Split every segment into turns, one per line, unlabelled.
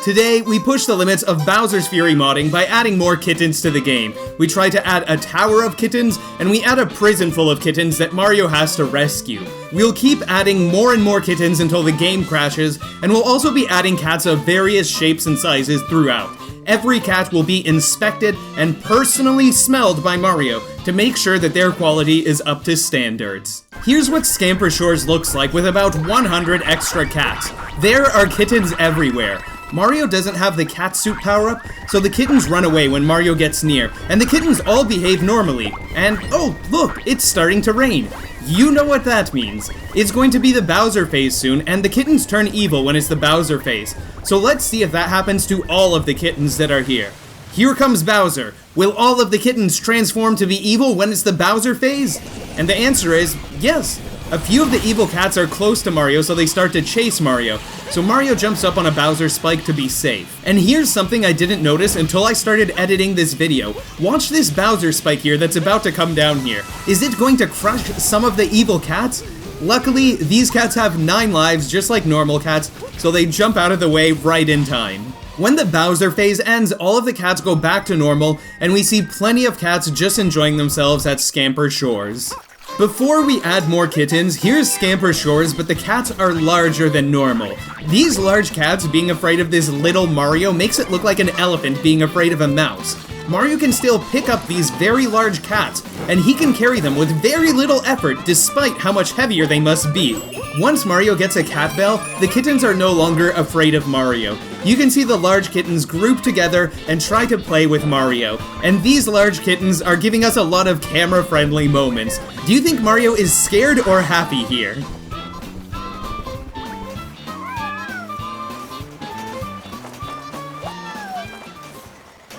Today, we push the limits of Bowser's Fury modding by adding more kittens to the game. We try to add a tower of kittens, and we add a prison full of kittens that Mario has to rescue. We'll keep adding more and more kittens until the game crashes, and we'll also be adding cats of various shapes and sizes throughout. Every cat will be inspected and personally smelled by Mario to make sure that their quality is up to standards. Here's what Scamper Shores looks like with about 100 extra cats. There are kittens everywhere. Mario doesn't have the cat suit power-up, so the kittens run away when Mario gets near, and the kittens all behave normally. And, oh, look, it's starting to rain. You know what that means. It's going to be the Bowser phase soon, and the kittens turn evil when it's the Bowser phase. So let's see if that happens to all of the kittens that are here. Here comes Bowser. Will all of the kittens transform to be evil when it's the Bowser phase? And the answer is yes. A few of the evil cats are close to Mario, so they start to chase Mario. So Mario jumps up on a Bowser spike to be safe. And here's something I didn't notice until I started editing this video. Watch this Bowser spike here that's about to come down here. Is it going to crush some of the evil cats? Luckily, these cats have 9 lives just like normal cats, so they jump out of the way right in time. When the Bowser phase ends, all of the cats go back to normal, and we see plenty of cats just enjoying themselves at Scamper Shores. Before we add more kittens, here's Scamper Shores, but the cats are larger than normal. These large cats being afraid of this little Mario makes it look like an elephant being afraid of a mouse. Mario can still pick up these very large cats, and he can carry them with very little effort despite how much heavier they must be. Once Mario gets a cat bell, the kittens are no longer afraid of Mario. You can see the large kittens group together and try to play with Mario. And these large kittens are giving us a lot of camera-friendly moments. Do you think Mario is scared or happy here?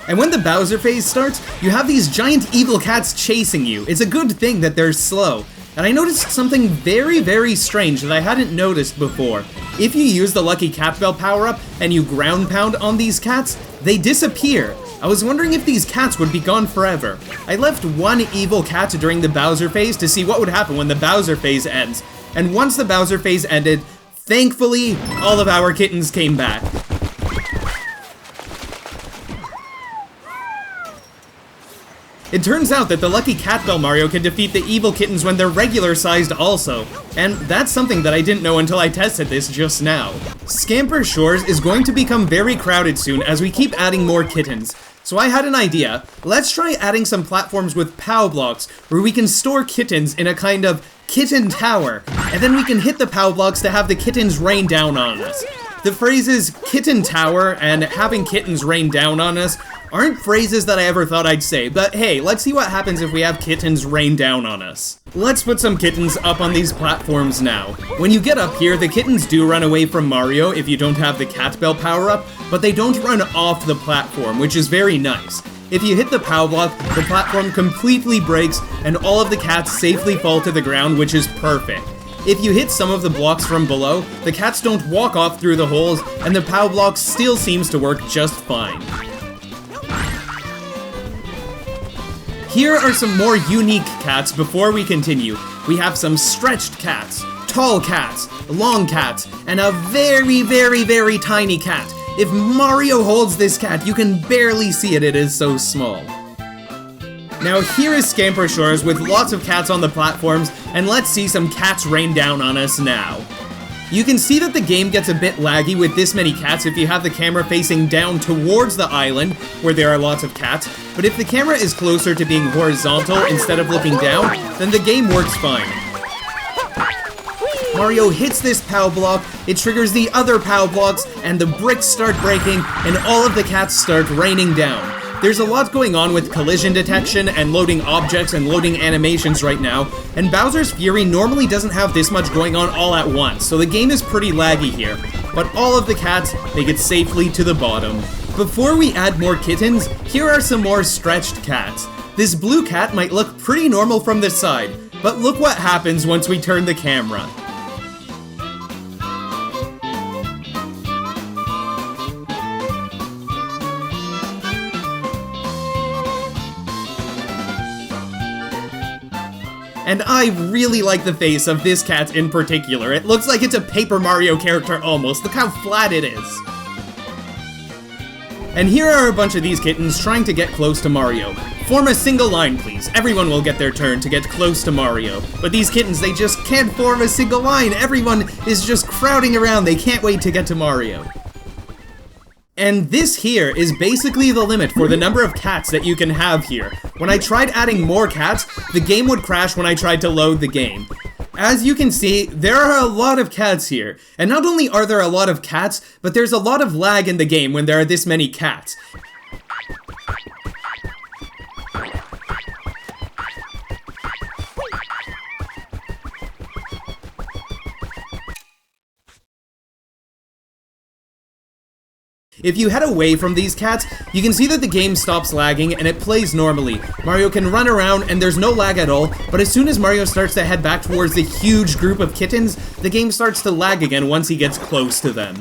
And when the Bowser phase starts, you have these giant evil cats chasing you. It's a good thing that they're slow. And I noticed something very, very strange that I hadn't noticed before. If you use the Lucky Cat Bell power-up and you ground pound on these cats, they disappear. I was wondering if these cats would be gone forever. I left one evil cat during the Bowser phase to see what would happen when the Bowser phase ends. And once the Bowser phase ended, thankfully, all of our kittens came back. It turns out that the Lucky Cat Bell Mario can defeat the evil kittens when they're regular-sized also, and that's something that I didn't know until I tested this just now. Scamper Shores is going to become very crowded soon as we keep adding more kittens. So I had an idea. Let's try adding some platforms with POW blocks where we can store kittens in a kind of kitten tower, and then we can hit the POW blocks to have the kittens rain down on us. The phrases kitten tower and having kittens rain down on us aren't phrases that I ever thought I'd say, but hey, let's see what happens if we have kittens rain down on us. Let's put some kittens up on these platforms now. When you get up here, the kittens do run away from Mario if you don't have the Cat Bell power-up, but they don't run off the platform, which is very nice. If you hit the POW block, the platform completely breaks and all of the cats safely fall to the ground, which is perfect. If you hit some of the blocks from below, the cats don't walk off through the holes, and the POW block still seems to work just fine. Here are some more unique cats before we continue. We have some stretched cats, tall cats, long cats, and a very, very, very tiny cat. If Mario holds this cat, you can barely see it, it is so small. Now here is Scamper Shores with lots of cats on the platforms, and let's see some cats rain down on us now. You can see that the game gets a bit laggy with this many cats if you have the camera facing down towards the island, where there are lots of cats, but if the camera is closer to being horizontal instead of looking down, then the game works fine. Mario hits this POW block, it triggers the other POW blocks, and the bricks start breaking, and all of the cats start raining down. There's a lot going on with collision detection and loading objects and loading animations right now, and Bowser's Fury normally doesn't have this much going on all at once, so the game is pretty laggy here. But all of the cats make it safely to the bottom. Before we add more kittens, here are some more stretched cats. This blue cat might look pretty normal from this side, but look what happens once we turn the camera. And I really like the face of this cat in particular. It looks like it's a Paper Mario character almost. Look how flat it is. And here are a bunch of these kittens trying to get close to Mario. Form a single line, please. Everyone will get their turn to get close to Mario. But these kittens, they just can't form a single line. Everyone is just crowding around. They can't wait to get to Mario. And this here is basically the limit for the number of cats that you can have here. When I tried adding more cats, the game would crash when I tried to load the game. As you can see, there are a lot of cats here. And not only are there a lot of cats, but there's a lot of lag in the game when there are this many cats. If you head away from these cats, you can see that the game stops lagging and it plays normally. Mario can run around and there's no lag at all, but as soon as Mario starts to head back towards the huge group of kittens, the game starts to lag again once he gets close to them.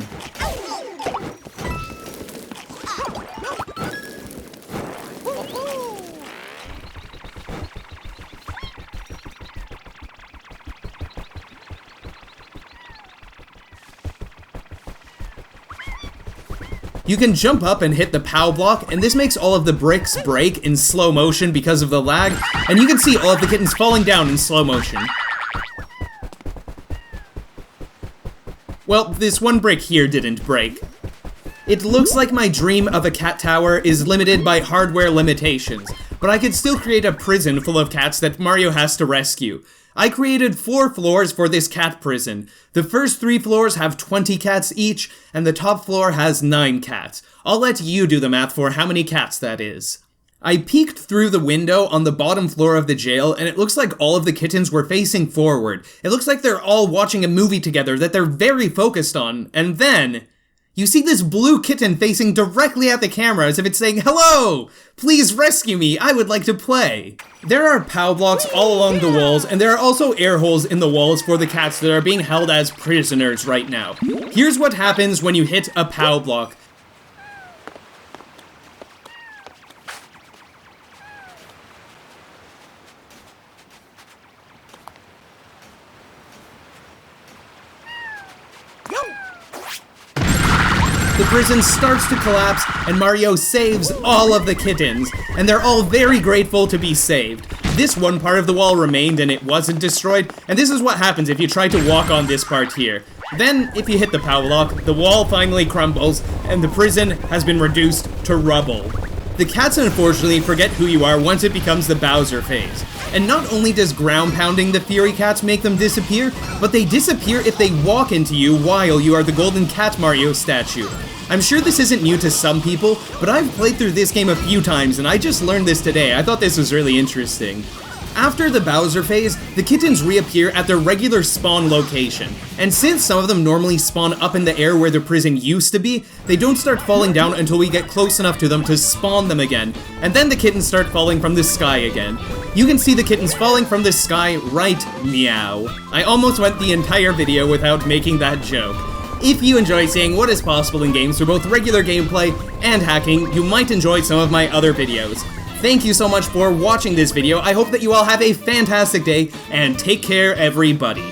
You can jump up and hit the POW block, and this makes all of the bricks break in slow motion because of the lag, and you can see all of the kittens falling down in slow motion. Well, this one brick here didn't break. It looks like my dream of a cat tower is limited by hardware limitations, but I could still create a prison full of cats that Mario has to rescue. I created 4 floors for this cat prison. The first 3 floors have 20 cats each, and the top floor has 9 cats. I'll let you do the math for how many cats that is. I peeked through the window on the bottom floor of the jail, and it looks like all of the kittens were facing forward. It looks like they're all watching a movie together that they're very focused on, and then you see this blue kitten facing directly at the camera as if it's saying, "Hello! Please rescue me, I would like to play." There are POW blocks all along the walls, and there are also air holes in the walls for the cats that are being held as prisoners right now. Here's what happens when you hit a POW block. The prison starts to collapse, and Mario saves all of the kittens, and they're all very grateful to be saved. This one part of the wall remained and it wasn't destroyed, and this is what happens if you try to walk on this part here. Then, if you hit the POW block, the wall finally crumbles, and the prison has been reduced to rubble. The cats unfortunately forget who you are once it becomes the Bowser phase. And not only does ground pounding the Fury Cats make them disappear, but they disappear if they walk into you while you are the Golden Cat Mario statue. I'm sure this isn't new to some people, but I've played through this game a few times and I just learned this today. I thought this was really interesting. After the Bowser phase, the kittens reappear at their regular spawn location, and since some of them normally spawn up in the air where the prison used to be, they don't start falling down until we get close enough to them to spawn them again, and then the kittens start falling from the sky again. You can see the kittens falling from the sky right meow. I almost went the entire video without making that joke. If you enjoy seeing what is possible in games for both regular gameplay and hacking, you might enjoy some of my other videos. Thank you so much for watching this video. I hope that you all have a fantastic day, and take care, everybody.